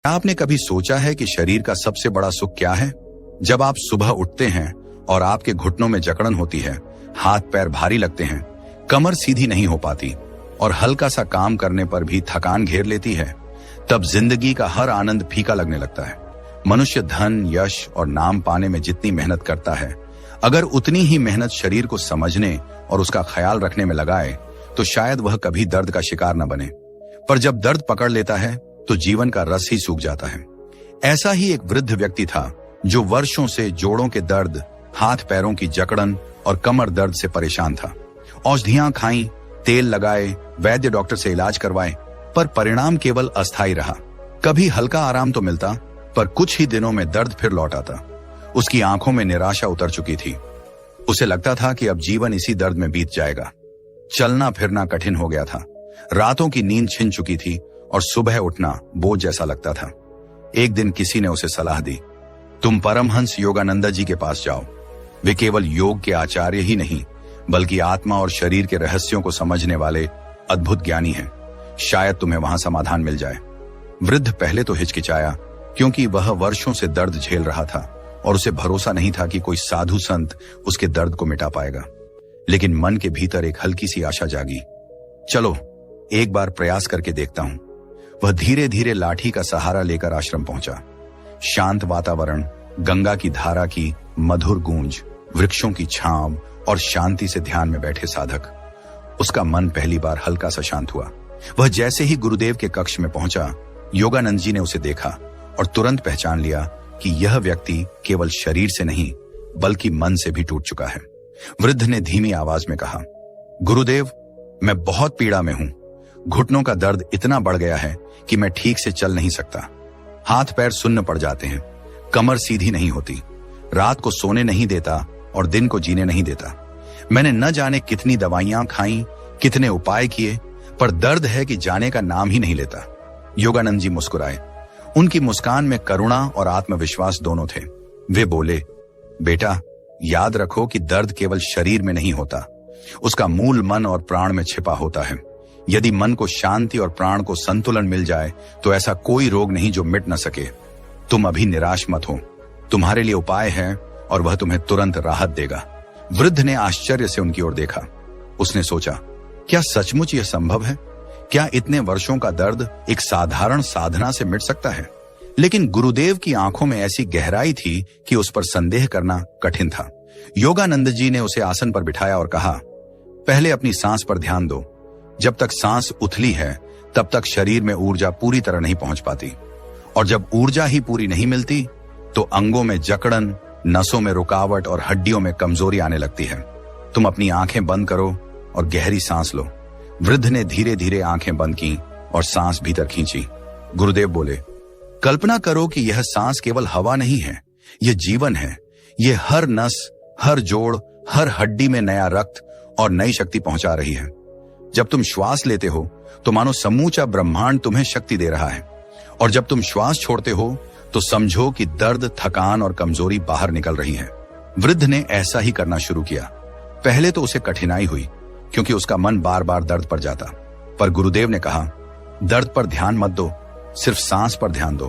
क्या आपने कभी सोचा है कि शरीर का सबसे बड़ा सुख क्या है? जब आप सुबह उठते हैं और आपके घुटनों में जकड़न होती है, हाथ पैर भारी लगते हैं, कमर सीधी नहीं हो पाती और हल्का सा काम करने पर भी थकान घेर लेती है, तब जिंदगी का हर आनंद फीका लगने लगता है। मनुष्य धन, यश और नाम पाने में जितनी मेहनत करता है, अगर उतनी ही मेहनत शरीर को समझने और उसका ख्याल रखने में लगाए तो शायद वह कभी दर्द का शिकार न बने। पर जब दर्द पकड़ लेता है तो जीवन का रस ही सूख जाता है। ऐसा ही एक वृद्ध व्यक्ति था जो वर्षों से जोड़ों के दर्द, हाथ पैरों की जकड़न और कमर दर्द से परेशान था। औषधियां खाई, तेल लगाए, वैद्य डॉक्टर से इलाज करवाए, पर परिणाम केवल अस्थायी रहा। कभी हल्का आराम तो मिलता, पर कुछ ही दिनों में दर्द फिर लौट आता। उसकी आंखों में निराशा उतर चुकी थी। उसे लगता था कि अब जीवन इसी दर्द में बीत जाएगा। चलना फिरना कठिन हो गया था, रातों की नींद छिन चुकी थी और सुबह उठना बोझ जैसा लगता था। एक दिन किसी ने उसे सलाह दी, तुम परमहंस योगानंद जी के पास जाओ। वे केवल योग के आचार्य ही नहीं, बल्कि आत्मा और शरीर के रहस्यों को समझने वाले अद्भुत ज्ञानी हैं। शायद तुम्हें वहां समाधान मिल जाए। वृद्ध पहले तो हिचकिचाया, क्योंकि वह वर्षों से दर्द झेल रहा था और उसे भरोसा नहीं था कि कोई साधु संत उसके दर्द को मिटा पाएगा। लेकिन मन के भीतर एक हल्की सी आशा जागी। चलो एक बार प्रयास करके देखता हूं। वह धीरे धीरे लाठी का सहारा लेकर आश्रम पहुंचा। शांत वातावरण, गंगा की धारा की मधुर गूंज, वृक्षों की छांव और शांति से ध्यान में बैठे साधक। उसका मन पहली बार हल्का सा शांत हुआ। वह जैसे ही गुरुदेव के कक्ष में पहुंचा, योगानंद जी ने उसे देखा और तुरंत पहचान लिया कि यह व्यक्ति केवल शरीर से नहीं बल्कि मन से भी टूट चुका है। वृद्ध ने धीमी आवाज में कहा, गुरुदेव, मैं बहुत पीड़ा में हूं। घुटनों का दर्द इतना बढ़ गया है कि मैं ठीक से चल नहीं सकता। हाथ पैर सुन्न पड़ जाते हैं, कमर सीधी नहीं होती, रात को सोने नहीं देता और दिन को जीने नहीं देता। मैंने न जाने कितनी दवाइयां खाई, कितने उपाय किए, पर दर्द है कि जाने का नाम ही नहीं लेता। योगानंद जी मुस्कुराए। उनकी मुस्कान में करुणा और आत्मविश्वास दोनों थे। वे बोले, बेटा, याद रखो कि दर्द केवल शरीर में नहीं होता, उसका मूल मन और प्राण में छिपा होता है। यदि मन को शांति और प्राण को संतुलन मिल जाए तो ऐसा कोई रोग नहीं जो मिट न सके। तुम अभी निराश मत हो, तुम्हारे लिए उपाय है और वह तुम्हें तुरंत राहत देगा। वृद्ध ने आश्चर्य से उनकी ओर देखा। उसने सोचा, क्या सचमुच यह संभव है? क्या इतने वर्षों का दर्द एक साधारण साधना से मिट सकता है? लेकिन गुरुदेव की आंखों में ऐसी गहराई थी कि उस पर संदेह करना कठिन था। योगानंद जी ने उसे आसन पर बिठाया और कहा, पहले अपनी सांस पर ध्यान दो। जब तक सांस उथली है तब तक शरीर में ऊर्जा पूरी तरह नहीं पहुंच पाती, और जब ऊर्जा ही पूरी नहीं मिलती तो अंगों में जकड़न, नसों में रुकावट और हड्डियों में कमजोरी आने लगती है। तुम अपनी आंखें बंद करो और गहरी सांस लो। वृद्ध ने धीरे धीरे आंखें बंद की और सांस भीतर खींची। गुरुदेव बोले, कल्पना करो कि यह सांस केवल हवा नहीं है, यह जीवन है। यह हर नस, हर जोड़, हर हड्डी में नया रक्त और नई शक्ति पहुंचा रही है। जब तुम श्वास लेते हो तो मानो समूचा ब्रह्मांड तुम्हें शक्ति दे रहा है, और जब तुम श्वास छोड़ते हो तो समझो कि दर्द, थकान और कमजोरी बाहर निकल रही है। वृद्ध ने ऐसा ही करना शुरू किया। पहले तो उसे कठिनाई हुई, क्योंकि उसका मन बार बार दर्द पर जाता, पर गुरुदेव ने कहा, दर्द पर ध्यान मत दो, सिर्फ सांस पर ध्यान दो।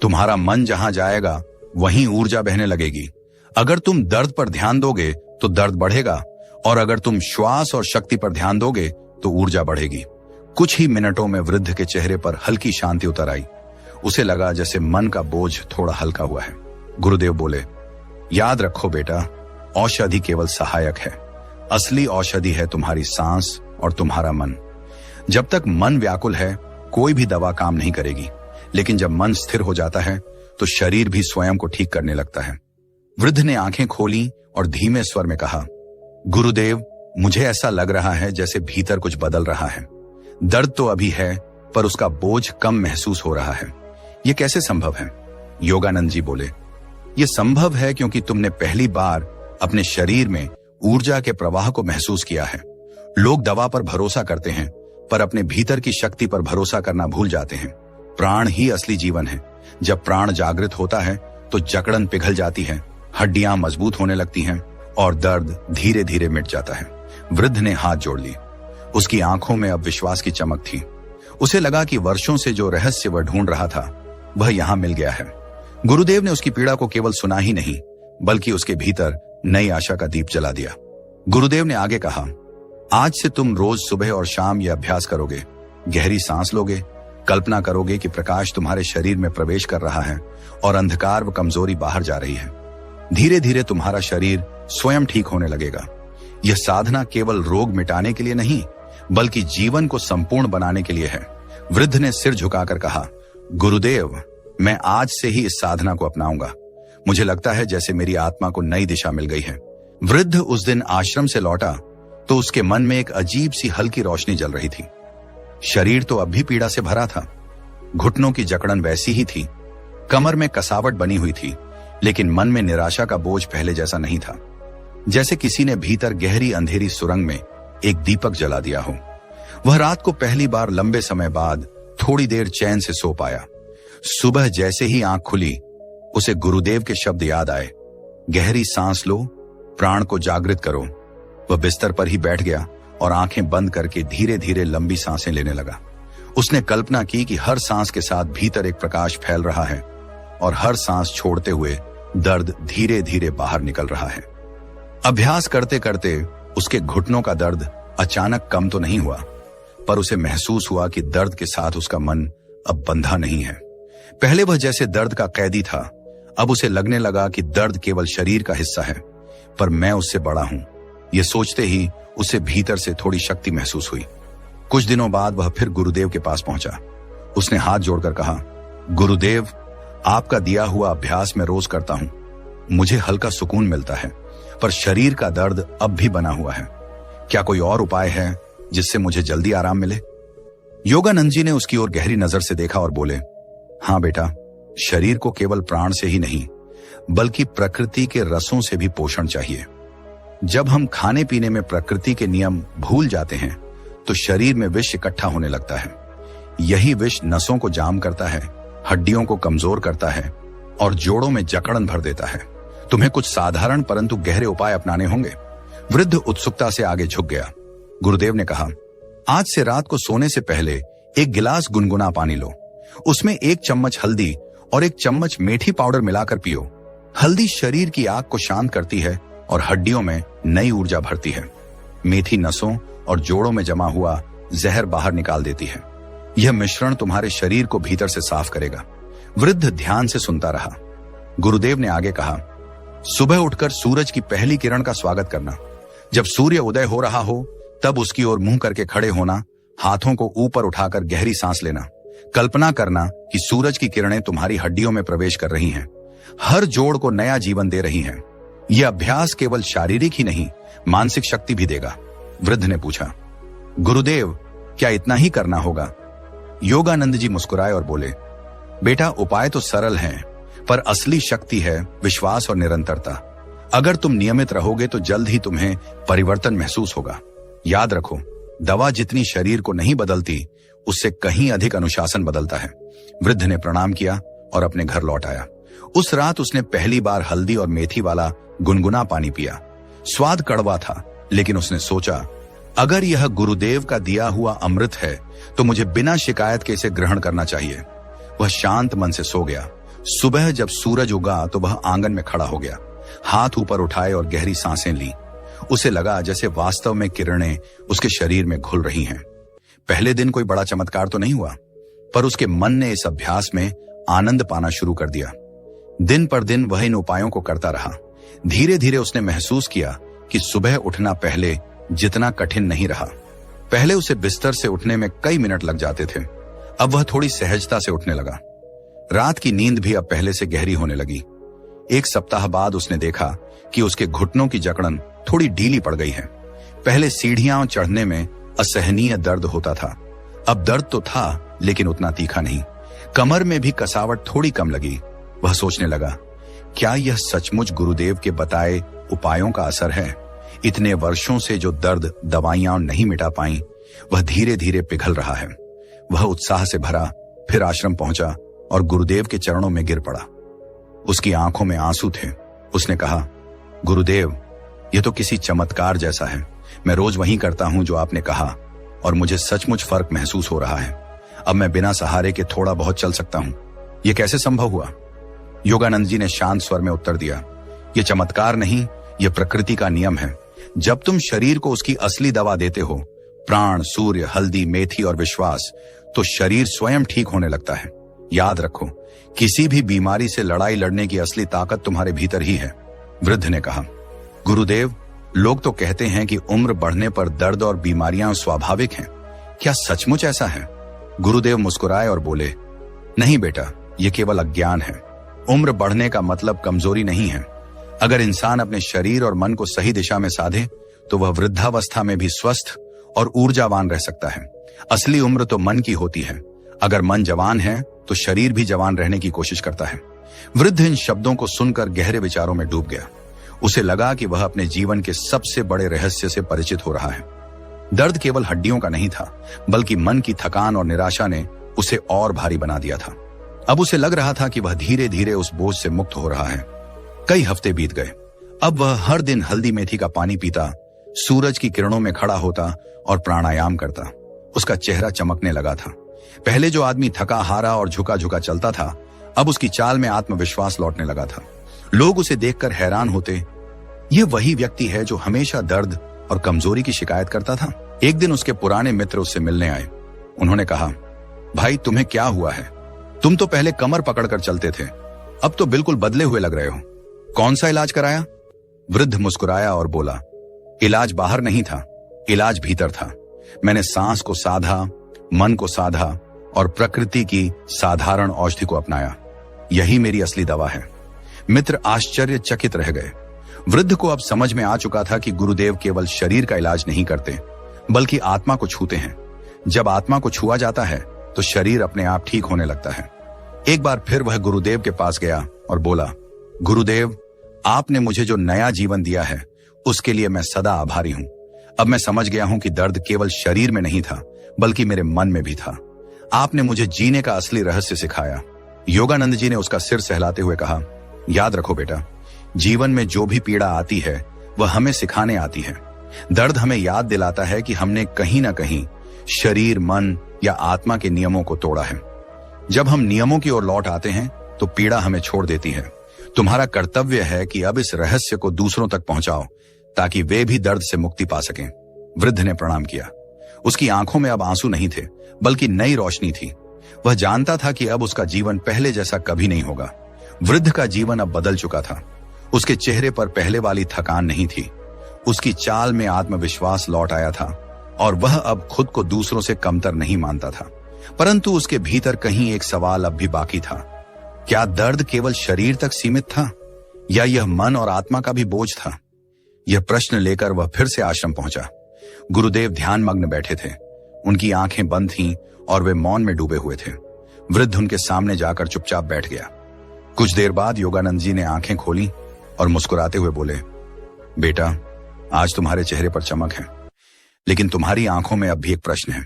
तुम्हारा मन जहां जाएगा वहीं ऊर्जा बहने लगेगी। अगर तुम दर्द पर ध्यान दोगे तो दर्द बढ़ेगा, और अगर तुम श्वास और शक्ति पर ध्यान दोगे तो ऊर्जा बढ़ेगी। कुछ ही मिनटों में वृद्ध के चेहरे पर हल्की शांति उतर आई। उसे लगा जैसे मन का बोझ थोड़ा हल्का हुआ है। गुरुदेव बोले, याद रखो बेटा, औषधि केवल सहायक है, असली औषधि है तुम्हारी सांस और तुम्हारा मन। जब तक मन व्याकुल है कोई भी दवा काम नहीं करेगी, लेकिन जब मन स्थिर हो जाता है तो शरीर भी स्वयं को ठीक करने लगता है। वृद्ध ने आंखें खोली और धीमे स्वर में कहा, गुरुदेव, मुझे ऐसा लग रहा है जैसे भीतर कुछ बदल रहा है। दर्द तो अभी है, पर उसका बोझ कम महसूस हो रहा है। यह कैसे संभव है? योगानंद जी बोले, यह संभव है क्योंकि तुमने पहली बार अपने शरीर में ऊर्जा के प्रवाह को महसूस किया है। लोग दवा पर भरोसा करते हैं, पर अपने भीतर की शक्ति पर भरोसा करना भूल जाते हैं। प्राण ही असली जीवन है। जब प्राण जागृत होता है तो जकड़न पिघल जाती है, हड्डियां मजबूत होने लगती हैं और दर्द धीरे धीरे मिट जाता है। वृद्ध ने हाथ जोड़ लिए। उसकी आंखों में अब विश्वास की चमक थी। उसे लगा कि वर्षों से जो रहस्य वह ढूंढ रहा था वह यहां मिल गया है। गुरुदेव ने उसकी पीड़ा को केवल सुना ही नहीं, बल्कि उसके भीतर नई आशा का दीप जला दिया। गुरुदेव ने आगे कहा, आज से तुम रोज सुबह और शाम यह अभ्यास करोगे। गहरी सांस लोगे, कल्पना करोगे कि प्रकाश तुम्हारे शरीर में प्रवेश कर रहा है और अंधकार व कमजोरी बाहर जा रही है। धीरे धीरे तुम्हारा शरीर स्वयं ठीक होने लगेगा। यह साधना केवल रोग मिटाने के लिए नहीं, बल्कि जीवन को संपूर्ण बनाने के लिए है। वृद्ध ने सिर झुकाकर कहा, गुरुदेव, मैं आज से ही इस साधना को अपनाऊंगा। मुझे लगता है जैसे मेरी आत्मा को नई दिशा मिल गई है। वृद्ध उस दिन आश्रम से लौटा तो उसके मन में एक अजीब सी हल्की रोशनी जल रही थी। शरीर तो अब भी पीड़ा से भरा था, घुटनों की जकड़न वैसी ही थी, कमर में कसावट बनी हुई थी, लेकिन मन में निराशा का बोझ पहले जैसा नहीं था। जैसे किसी ने भीतर गहरी अंधेरी सुरंग में एक दीपक जला दिया हो। वह रात को पहली बार लंबे समय बाद थोड़ी देर चैन से सो पाया। सुबह जैसे ही आंख खुली, उसे गुरुदेव के शब्द याद आए, गहरी सांस लो, प्राण को जागृत करो। वह बिस्तर पर ही बैठ गया और आंखें बंद करके धीरे धीरे लंबी सांसें लेने लगा। उसने कल्पना की कि हर सांस के साथ भीतर एक प्रकाश फैल रहा है और हर सांस छोड़ते हुए दर्द धीरे धीरे बाहर निकल रहा है। अभ्यास करते करते उसके घुटनों का दर्द अचानक कम तो नहीं हुआ, पर उसे महसूस हुआ कि दर्द के साथ उसका मन अब बंधा नहीं है। पहले वह जैसे दर्द का कैदी था, अब उसे लगने लगा कि दर्द केवल शरीर का हिस्सा है, पर मैं उससे बड़ा हूं। यह सोचते ही उसे भीतर से थोड़ी शक्ति महसूस हुई। कुछ दिनों बाद वह फिर गुरुदेव के पास पहुंचा। उसने हाथ जोड़कर कहा, गुरुदेव, आपका दिया हुआ अभ्यास मैं रोज करता हूं। मुझे हल्का सुकून मिलता है, पर शरीर का दर्द अब भी बना हुआ है। क्या कोई और उपाय है जिससे मुझे जल्दी आराम मिले? योगानंद जी ने उसकी ओर गहरी नजर से देखा और बोले, हाँ बेटा, शरीर को केवल प्राण से ही नहीं, बल्कि प्रकृति के रसों से भी पोषण चाहिए। जब हम खाने पीने में प्रकृति के नियम भूल जाते हैं तो शरीर में विष इकट्ठा होने लगता है। यही विष नसों को जाम करता है, हड्डियों को कमजोर करता है और जोड़ों में जकड़न भर देता है। तुम्हें कुछ साधारण परंतु गहरे उपाय अपनाने होंगे। वृद्ध उत्सुकता से आगे झुक गया। गुरुदेव ने कहा, आज से रात को सोने से पहले एक गिलास गुनगुना पानी लो। उसमें 1 चम्मच हल्दी और 1 चम्मच मेथी पाउडर मिलाकर पियो। हल्दी शरीर की आग को शांत करती है और हड्डियों में नई ऊर्जा भरती है। मेथी नसों और जोड़ों में जमा हुआ जहर बाहर निकाल देती है। यह मिश्रण तुम्हारे शरीर को भीतर से साफ करेगा। वृद्ध ध्यान से सुनता रहा। गुरुदेव ने आगे कहा, सुबह उठकर सूरज की पहली किरण का स्वागत करना। जब सूर्य उदय हो रहा हो तब उसकी ओर मुंह करके खड़े होना, हाथों को ऊपर उठाकर गहरी सांस लेना। कल्पना करना कि सूरज की किरणें तुम्हारी हड्डियों में प्रवेश कर रही हैं, हर जोड़ को नया जीवन दे रही हैं। यह अभ्यास केवल शारीरिक ही नहीं, मानसिक शक्ति भी देगा। वृद्ध ने पूछा, गुरुदेव, क्या इतना ही करना होगा? योगानंद जी मुस्कुराए और बोले, बेटा, उपाय तो सरल हैं, पर असली शक्ति है विश्वास और निरंतरता। अगर तुम नियमित रहोगे तो जल्द ही तुम्हें परिवर्तन महसूस होगा। याद रखो, दवा जितनी शरीर को नहीं बदलती, उससे कहीं अधिक अनुशासन बदलता है। वृद्ध ने प्रणाम किया और अपने घर लौट आया। उस रात उसने पहली बार हल्दी और मेथी वाला गुनगुना पानी पिया। स्वाद कड़वा था, लेकिन उसने सोचा, अगर यह गुरुदेव का दिया हुआ अमृत है तो मुझे बिना शिकायत के इसे ग्रहण करना चाहिए। वह शांत मन से सो गया। सुबह जब सूरज उगा तो वह आंगन में खड़ा हो गया, हाथ ऊपर उठाए और गहरी सांसें ली। उसे लगा जैसे वास्तव में किरणें उसके शरीर में घुल रही हैं। पहले दिन कोई बड़ा चमत्कार तो नहीं हुआ, पर उसके मन ने इस अभ्यास में आनंद पाना शुरू कर दिया। दिन पर दिन वह इन उपायों को करता रहा। धीरे धीरे उसने महसूस किया कि सुबह उठना पहले जितना कठिन नहीं रहा। पहले उसे बिस्तर से उठने में कई मिनट लग जाते थे, अब वह थोड़ी सहजता से उठने लगा। रात की नींद भी अब पहले से गहरी होने लगी। 1 सप्ताह बाद उसने देखा कि उसके घुटनों की जकड़न थोड़ी ढीली पड़ गई है। पहले सीढ़ियां चढ़ने में असहनीय दर्द होता था, अब दर्द तो था लेकिन उतना तीखा नहीं। कमर में भी कसावट थोड़ी कम लगी। वह सोचने लगा, क्या यह सचमुच गुरुदेव के बताए उपायों का असर है? इतने वर्षों से जो दर्द दवाइयां नहीं मिटा पाई, वह धीरे धीरे पिघल रहा है। वह उत्साह से भरा फिर आश्रम पहुंचा और गुरुदेव के चरणों में गिर पड़ा। उसकी आंखों में आंसू थे। उसने कहा, गुरुदेव, यह तो किसी चमत्कार जैसा है। मैं रोज वही करता हूं जो आपने कहा और मुझे सचमुच फर्क महसूस हो रहा है। अब मैं बिना सहारे के थोड़ा बहुत चल सकता हूं। ये कैसे संभव हुआ? योगानंद जी ने शांत स्वर में उत्तर दिया, ये चमत्कार नहीं, ये प्रकृति का नियम है। जब तुम शरीर को उसकी असली दवा देते हो, प्राण, सूर्य, हल्दी, मेथी और विश्वास, तो शरीर स्वयं ठीक होने लगता है। याद रखो, किसी भी बीमारी से लड़ाई लड़ने की असली ताकत तुम्हारे भीतर ही है। वृद्ध ने कहा, गुरुदेव, लोग तो कहते हैं कि उम्र बढ़ने पर दर्द और बीमारियां स्वाभाविक हैं। क्या सचमुच ऐसा है? गुरुदेव मुस्कुराए और बोले, नहीं बेटा, ये केवल अज्ञान है। उम्र बढ़ने का मतलब कमजोरी नहीं है। अगर इंसान अपने शरीर और मन को सही दिशा में साधे तो वह वृद्धावस्था में भी स्वस्थ और ऊर्जावान रह सकता है। असली उम्र तो मन की होती है। अगर मन जवान है तो शरीर भी जवान रहने की कोशिश करता है। वृद्ध इन शब्दों को सुनकर गहरे विचारों में डूब गया। उसे लगा कि वह अपने जीवन के सबसे बड़े रहस्य से परिचित हो रहा है। दर्द केवल हड्डियों का नहीं था, बल्कि मन की थकान और निराशा ने उसे और भारी बना दिया था। अब उसे लग रहा था कि वह धीरे धीरे उस बोझ से मुक्त हो रहा है। कई हफ्ते बीत गए। अब वह हर दिन हल्दी मेथी का पानी पीता, सूरज की किरणों में खड़ा होता और प्राणायाम करता। उसका चेहरा चमकने लगा था। पहले जो आदमी थका हारा और झुका झुका चलता था, अब उसकी चाल में आत्मविश्वास लौटने लगा था। लोग उसे देखकर हैरान होते, यह वही व्यक्ति है जो हमेशा दर्द और कमजोरी की शिकायत करता था। एक दिन उसके पुराने मित्र उससे मिलने आए। उन्होंने कहा, भाई, तुम्हें क्या हुआ है? तुम तो पहले कमर पकड़कर चलते थे, अब तो बिल्कुल बदले हुए लग रहे हो। कौन सा इलाज कराया? वृद्ध मुस्कुराया और बोला, इलाज बाहर नहीं था, इलाज भीतर था। मैंने सांस को साधा, मन को साधा और प्रकृति की साधारण औषधि को अपनाया। यही मेरी असली दवा है। मित्र आश्चर्यचकित रह गए। वृद्ध को अब समझ में आ चुका था कि गुरुदेव केवल शरीर का इलाज नहीं करते, बल्कि आत्मा को छूते हैं। जब आत्मा को छुआ जाता है तो शरीर अपने आप ठीक होने लगता है। एक बार फिर वह गुरुदेव के पास गया और बोला, गुरुदेव, आपने मुझे जो नया जीवन दिया है उसके लिए मैं सदा आभारी हूं। अब मैं समझ गया हूं कि दर्द केवल शरीर में नहीं था, बल्कि मेरे मन में भी था। आपने मुझे जीने का असली रहस्य सिखाया। योगानंद जी ने उसका सिर सहलाते हुए कहा, याद रखो बेटा, जीवन में जो भी पीड़ा आती है वह हमें सिखाने आती है। दर्द हमें याद दिलाता है कि हमने कहीं ना कहीं शरीर, मन या आत्मा के नियमों को तोड़ा है। जब हम नियमों की ओर लौट आते हैं तो पीड़ा हमें छोड़ देती है। तुम्हारा कर्तव्य है कि अब इस रहस्य को दूसरों तक पहुंचाओ ताकि वे भी दर्द से मुक्ति पा सकें। वृद्ध ने प्रणाम किया। उसकी आंखों में अब आंसू नहीं थे, बल्कि नई रोशनी थी। वह जानता था कि अब उसका जीवन पहले जैसा कभी नहीं होगा। वृद्ध का जीवन अब बदल चुका था। उसके चेहरे पर पहले वाली थकान नहीं थी। उसकी चाल में आत्मविश्वास लौट आया था और वह अब खुद को दूसरों से कमतर नहीं मानता था। परंतु उसके भीतर कहीं एक सवाल अब भी बाकी था। क्या दर्द केवल शरीर तक सीमित था या यह मन और आत्मा का भी बोझ था? यह प्रश्न लेकर वह फिर से आश्रम पहुंचा। गुरुदेव ध्यान मग्न बैठे थे। उनकी आंखें बंद थीं और वे मौन में डूबे हुए थे। वृद्ध उनके सामने जाकर चुपचाप बैठ गया। कुछ देर बाद योगानंद जी ने आंखें खोली और मुस्कुराते हुए बोले, बेटा, आज तुम्हारे चेहरे पर चमक है, लेकिन तुम्हारी आंखों में अब भी एक प्रश्न है।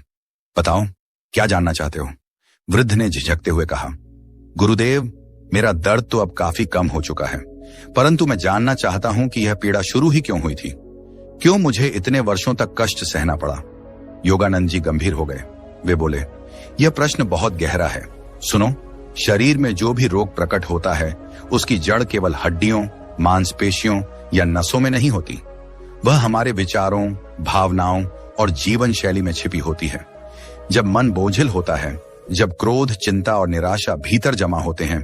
बताओ, क्या जानना चाहते हो? वृद्ध ने झिझकते हुए कहा, गुरुदेव, मेरा दर्द तो अब काफी कम हो चुका है, परंतु मैं जानना चाहता हूं कि यह पीड़ा शुरू ही क्यों हुई थी? क्यों मुझे इतने वर्षों तक कष्ट सहना पड़ा? योगानंद जी गंभीर हो गए। वे बोले, यह प्रश्न बहुत गहरा है। सुनो, शरीर में जो भी रोग प्रकट होता है उसकी जड़ केवल हड्डियों, मांसपेशियों या नसों में नहीं होती। वह हमारे विचारों, भावनाओं और जीवन शैली में छिपी होती है। जब मन बोझिल होता है, जब क्रोध, चिंता और निराशा भीतर जमा होते हैं,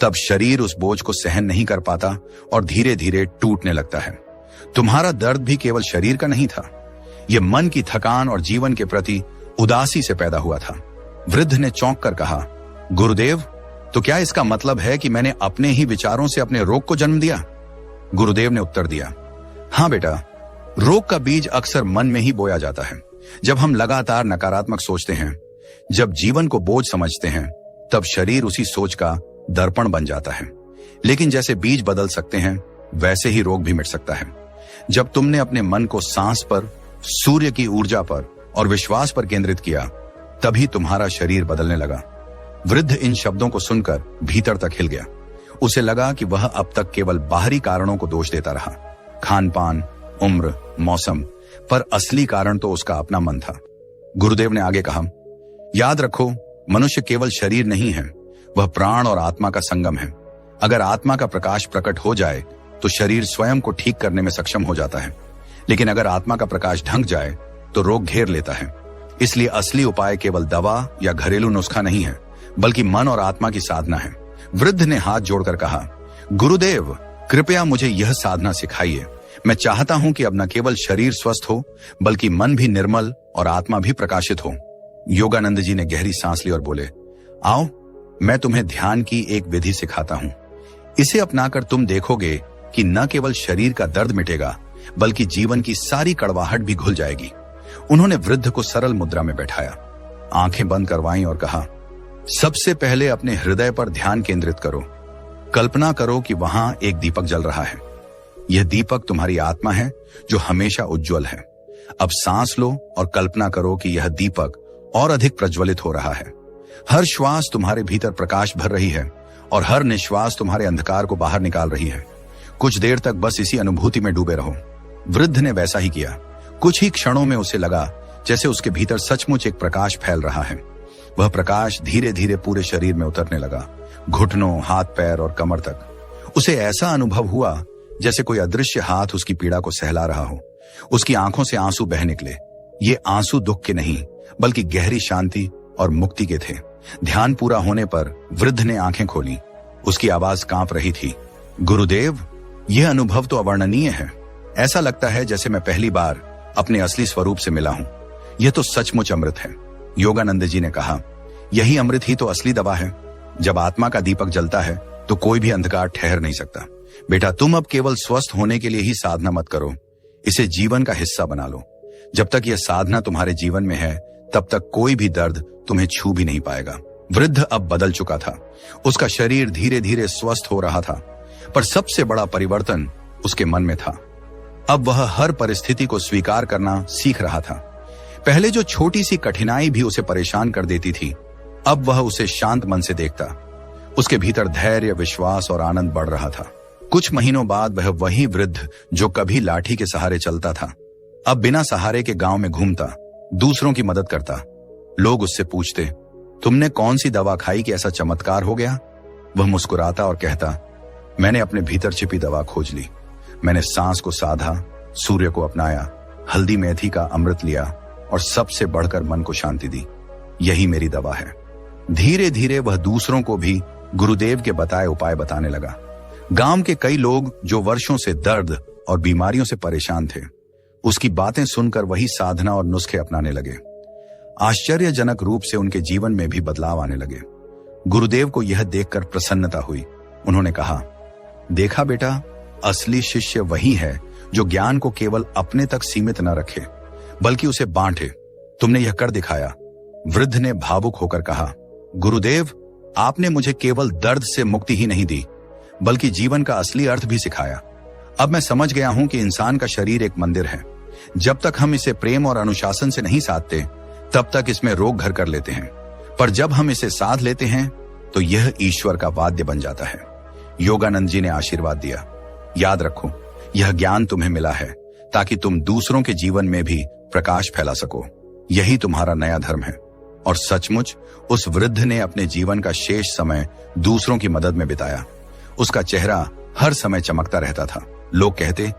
तब शरीर उस बोझ को सहन नहीं कर पाता और धीरे धीरे टूटने लगता है। तुम्हारा दर्द भी केवल शरीर का नहीं था। यह मन की थकान और जीवन के प्रति उदासी से पैदा हुआ था। वृद्ध ने चौंक कर कहा, गुरुदेव, तो क्या इसका मतलब है कि मैंने अपने ही विचारों से अपने रोग को जन्म दिया? गुरुदेव ने उत्तर दिया, हाँ बेटा, रोग का बीज अक्सर मन में ही बोया जाता है। जब हम लगातार नकारात्मक सोचते हैं, जब जीवन को बोझ समझते हैं, तब शरीर उसी सोच का दर्पण बन जाता है। लेकिन जैसे बीज बदल सकते हैं, वैसे ही रोग भी मिट सकता है। जब तुमने अपने मन को सांस पर, सूर्य की ऊर्जा पर और विश्वास पर केंद्रित किया, तभी तुम्हारा शरीर बदलने लगा। वृद्ध इन शब्दों को सुनकर भीतर तक हिल गया। उसे लगा कि वह अब तक केवल बाहरी कारणों को दोष देता रहा, खान पान, उम्र, मौसम, पर असली कारण तो उसका अपना मन था। गुरुदेव ने आगे कहा, याद रखो, मनुष्य केवल शरीर नहीं है, वह प्राण और आत्मा का संगम है। अगर आत्मा का प्रकाश प्रकट हो जाए तो शरीर स्वयं को ठीक करने में सक्षम हो जाता है, लेकिन अगर आत्मा का प्रकाश ढंक जाए तो रोग घेर लेता है। इसलिए असली उपाय केवल दवा या घरेलू नुस्खा नहीं है, बल्कि मन और आत्मा की साधना है। वृद्ध ने हाथ जोड़कर कहा, गुरुदेव, कृपया मुझे यह साधना सिखाइए। मैं चाहता हूं कि अब न केवल शरीर स्वस्थ हो, बल्कि मन भी निर्मल और आत्मा भी प्रकाशित हो। योगानंद जी ने गहरी सांस ली और बोले, आओ, मैं तुम्हें ध्यान की एक विधि सिखाता हूं। इसे अपनाकर तुम देखोगे कि न केवल शरीर का दर्द मिटेगा, बल्कि जीवन की सारी कड़वाहट भी घुल जाएगी। उन्होंने वृद्ध को सरल मुद्रा में बैठाया, आंखें बंद करवाईं और कहा, सबसे पहले अपने हृदय पर ध्यान केंद्रित करो। कल्पना करो कि वहां एक दीपक जल रहा है। यह दीपक तुम्हारी आत्मा है जो हमेशा उज्जवल है। अब सांस लो और कल्पना करो कि यह दीपक और अधिक प्रज्वलित हो रहा है। हर श्वास तुम्हारे भीतर प्रकाश भर रही है और हर निश्वास तुम्हारे अंधकार को बाहर निकाल रही है। कुछ देर तक बस इसी अनुभूति में डूबे रहो। वृद्ध ने वैसा ही किया। कुछ ही क्षणों में उसे लगा जैसे उसके भीतर सचमुच एक प्रकाश फैल रहा है। वह प्रकाश धीरे धीरे पूरे शरीर में उतरने लगा, घुटनों, हाथ पैर और कमर तक। उसे ऐसा अनुभव हुआ जैसे कोई अदृश्य हाथ उसकी पीड़ा को सहला रहा हो। उसकी आंखों से आंसू बह निकले। ये आंसू दुख के नहीं, बल्कि गहरी शांति और मुक्ति के थे। ध्यान पूरा होने पर वृद्ध ने आंखें खोली। उसकी आवाज कांप रही थी, गुरुदेव, यह अनुभव तो अवर्णनीय है। ऐसा लगता है जैसे मैं पहली बार अपने असली स्वरूप से मिला हूं। यह तो सचमुच अमृत है। योगानंद जी ने कहा, यही अमृत ही तो असली दवा है। जब आत्मा का दीपक जलता है तो कोई भी अंधकार ठहर नहीं सकता। बेटा, तुम अब केवल स्वस्थ होने के लिए ही साधना मत करो, इसे जीवन का हिस्सा बना लो। जब तक यह साधना तुम्हारे जीवन में है, तब तक कोई भी दर्द तुम्हें छू भी नहीं पाएगा। वृद्ध अब बदल चुका था। उसका शरीर धीरे धीरे स्वस्थ हो रहा था, पर सबसे बड़ा परिवर्तन उसके मन में था। अब वह हर परिस्थिति को स्वीकार करना सीख रहा था। पहले जो छोटी सी कठिनाई भी उसे परेशान कर देती थी, अब वह उसे शांत मन से देखता। उसके भीतर धैर्य, विश्वास और आनंद बढ़ रहा था। कुछ महीनों बाद वह वही वृद्ध जो कभी लाठी के सहारे चलता था, अब बिना सहारे के गांव में घूमता, दूसरों की मदद करता। लोग उससे पूछते, तुमने कौन सी दवा खाई कि ऐसा चमत्कार हो गया? वह मुस्कुराता और कहता, मैंने अपने भीतर छिपी दवा खोज ली। मैंने सांस को साधा, सूर्य को अपनाया, हल्दी मेथी का अमृत लिया और सबसे बढ़कर मन को शांति दी। यही मेरी दवा है। धीरे धीरे वह दूसरों को भी गुरुदेव के बताए उपाय बताने लगा। गांव के कई लोग जो वर्षों से दर्द और बीमारियों से परेशान थे, उसकी बातें सुनकर वही साधना और नुस्खे अपनाने लगे। आश्चर्यजनक रूप से उनके जीवन में भी बदलाव आने लगे। गुरुदेव को यह देखकर प्रसन्नता हुई। उन्होंने कहा, देखा बेटा, असली शिष्य वही है जो ज्ञान को केवल अपने तक सीमित न रखे, बल्कि उसे बांटे। तुमने यह कर दिखाया। वृद्ध ने भावुक होकर कहा, गुरुदेव, आपने मुझे केवल दर्द से मुक्ति ही नहीं दी, बल्कि जीवन का असली अर्थ भी सिखाया। अब मैं समझ गया हूं कि इंसान का शरीर एक मंदिर है। जब तक हम इसे प्रेम और अनुशासन से नहीं साधते, तब तक इसमें रोग घर कर लेते हैं, पर जब हम इसे साध लेते हैं तो यह ईश्वर का वाद्य बन जाता है। योगानंद जी ने आशीर्वाद दिया, याद रखो, यह ज्ञान तुम्हें मिला है ताकि तुम दूसरों के जीवन में भी प्रकाश फैला सको। यही तुम्हारा नया धर्म है। और सचमुच उस वृद्ध ने अपने जीवन का शेष समय दूसरों की मदद में बिताया। उसका चेहरा हर समय चमकता रहता था। लोग कहते,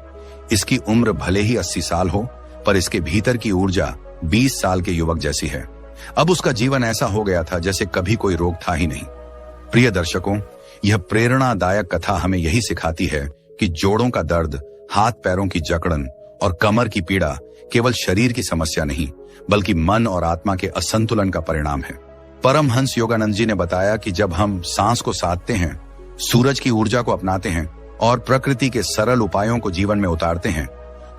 इसकी उम्र भले ही 80 साल हो, पर इसके भीतर की ऊर्जा 20 साल के युवक जैसी है। अब उसका जीवन ऐसा हो गया था जैसे कभी कोई रोग था ही नहीं। प्रिय दर्शकों, यह प्रेरणादायक कथा हमें यही सिखाती है कि जोड़ों का दर्द, हाथ पैरों की जकड़न और कमर की पीड़ा केवल शरीर की समस्या नहीं, बल्कि मन और आत्मा के असंतुलन का परिणाम है। परमहंस योगानंद जी ने बताया कि जब हम सांस को साधते हैं, सूरज की ऊर्जा को अपनाते हैं और प्रकृति के सरल उपायों को जीवन में उतारते हैं,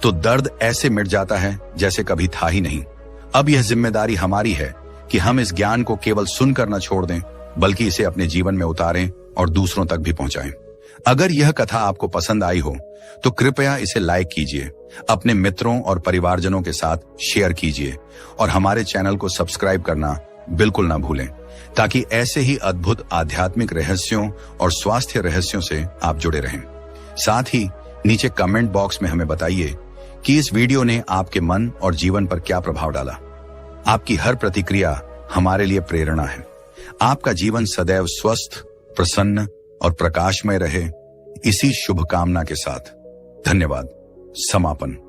तो दर्द ऐसे मिट जाता है जैसे कभी था ही नहीं। अब यह जिम्मेदारी हमारी है कि हम इस ज्ञान को केवल सुनकर न छोड़ दें, बल्कि इसे अपने जीवन में उतारें और दूसरों तक भी पहुंचाएं। अगर यह कथा आपको पसंद आई हो तो कृपया इसे लाइक कीजिए, अपने मित्रों और परिवारजनों के साथ शेयर कीजिए और हमारे चैनल को सब्सक्राइब करना बिल्कुल ना भूलें, ताकि ऐसे ही अद्भुत आध्यात्मिक रहस्यों और स्वास्थ्य रहस्यों से आप जुड़े रहें। साथ ही नीचे कमेंट बॉक्स में हमें बताइए कि इस वीडियो ने आपके मन और जीवन पर क्या प्रभाव डाला। आपकी हर प्रतिक्रिया हमारे लिए प्रेरणा है। आपका जीवन सदैव स्वस्थ, प्रसन्न और प्रकाशमय रहे, इसी शुभकामना के साथ धन्यवाद। समापन।